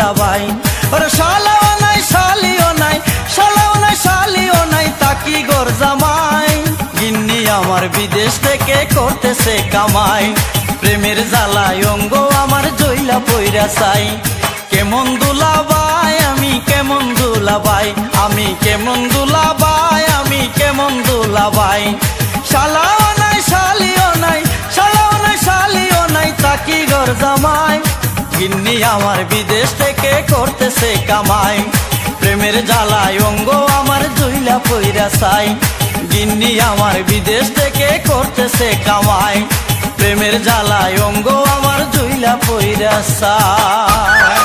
দুলাভাই। ওরে শালাও নাই শালিও নাই, শালাও নাই শালিও নাই, তাকি গর জামাই। গিন্নি আমার বিদেশ থেকে করতেছে কামাই, প্রেমের জ্বালায় অঙ্গ আমার জইলা পইরা চাই। কেমন দুলাভাই আমি কেমন দুলাভাই, আমি কেমন দুলাভাই, আমি কেমন দুলাভাই। শালাও নাই শালিও নাই, শালাও নাই শালিও নাই, তাকি গর জামাই। গিন্নি আমার বিদেশ থেকে করতেছে কামাই, প্রেমের জ্বালায় অঙ্গ আমার জইলা পইরা চাই। গিন্নি আমার বিদেশ থেকে করতেছে কামাই, প্রেমের জ্বালায় অঙ্গ আমার জইলা পইরা চাই।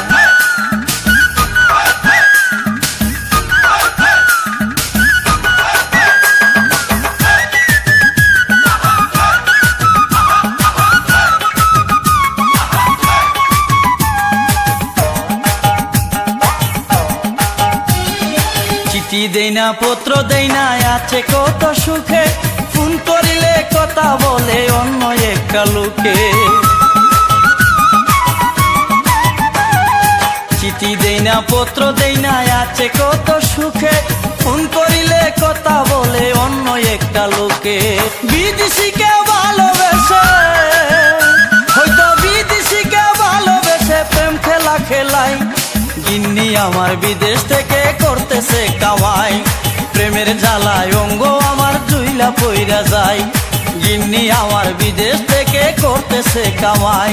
চিঠি দেই না পত্র দেই না আছে কত সুখে, ফোন করিলে কথা বলে অন্য একটা লোকে। চিঠি দেই না পত্র দেই না আছে কত সুখে, ফোন করিলে কথা বলে অন্য একটা লোকে। বিদেশিকে ভালোবেসে হয়তো বিদেশিকে ভালোবেসে প্রেম খেলা খেলাই। গিন্নি আমার বিদেশ থেকে করতেছে কামাই, প্রেমের জ্বালায় অঙ্গ আমার জুইলা পইরা যায়। গিন্নি আমার বিদেশ থেকে করতেছে কামাই,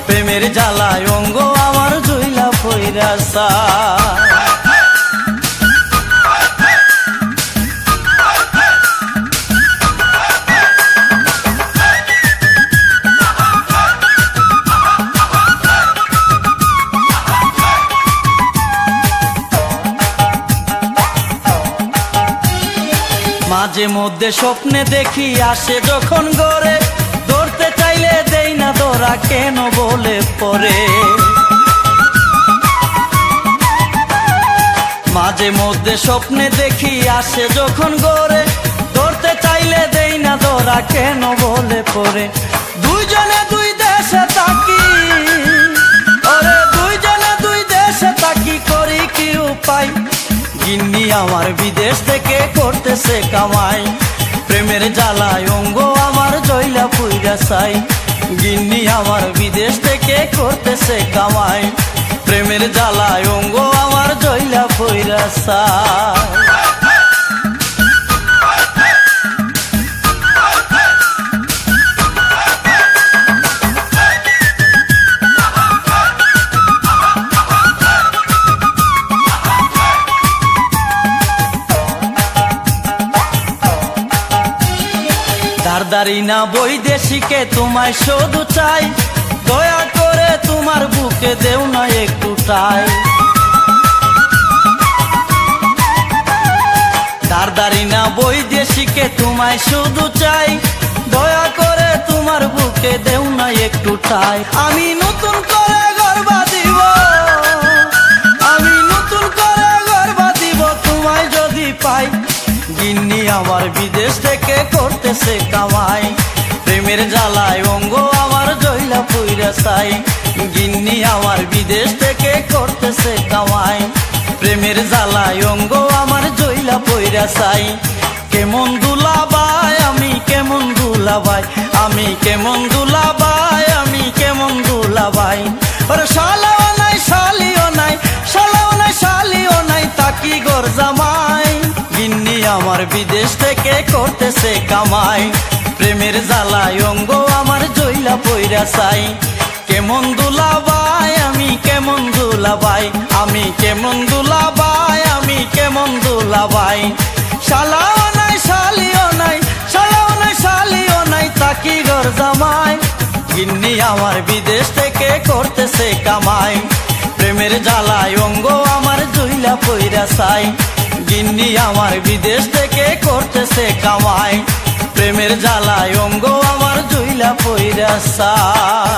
প্রেমের জ্বালায় অঙ্গ আমার জুইলা পইরা যায়। মাঝে মধ্যে স্বপ্নে দেখি আসে যখন গড়ে, ধরতে চাইলে দেই না ধরা কেন বলে পরে। মাঝে মধ্যে স্বপ্নে দেখি আসে যখন গড়ে, ধরতে চাইলে দেই না ধরা কেন বলে পরে। দুইজনে দুই দেশে থাকি, ওরে দুইজনে দুই দেশে থাকি, করি কি উপায়। গিন্নি আমার বিদেশ থেকে করতেছে কামাই, প্রেমের জ্বালায় অঙ্গ আমার জইলা পইরা চাই। গিন্নি আমার বিদেশ থেকে করতেছে কামাই, প্রেমের জ্বালায় অঙ্গ আমার জইলা পইরা চাই। ধারদারি না বৈদেশিকে তোমায় শুধু চাই, দয়া করে তোমার বুকে দেও না একটু ঠাই। ধারদারি না বৈদেশিকে তোমায় শুধু চাই, দয়া করে তোমার বুকে দেও না একটু ঠাই। আমি নতুন করে গর্বা দিব, আমি নতুন করে গর্বা দিব তোমায় যদি পাই। গিন্নি আমার বিদেশ থেকে করতেছে কামাই, প্রেমের জ্বালায় অঙ্গ আমার জইলা পইরা চাই। গিন্নি আমার বিদেশ থেকে করতেছে কামাই, প্রেমের জ্বালায় অঙ্গ আমার জইলা পইরা চাই। কেমন দুলাভাই আমি কেমন দুলাভাই, আমি কেমন দুলাভাই, আমি কেমন দুলাভাই। ওরে শালাও নাই শালিও নাই, শালাও নাই শালিও নাই, তাকি গর জামাই। গিন্নি আমার বিদেশ থেকে করতেছে কামাই, প্রেমের জ্বালায় অঙ্গ আমার জইলা পইরা চাই। কেমন দুলাভাই আমি কেমন দুলাভাই, আমি কেমন দুলাভাই, আমি কেমন দুলাভাই। শালাও নাই শালিও নাই, শালাও নাই শালিও নাই, তাকি গর জামাই। গিন্নি আমার বিদেশ থেকে করতেছে কামাই, প্রেমের জ্বালায় অঙ্গ আমার জইলা পইরা চাই। গিন্নি আমার বিদেশ থেকে করতেছে কামাই, প্রেমের জ্বালায় অঙ্গ আমার জইলা পইরা চাই।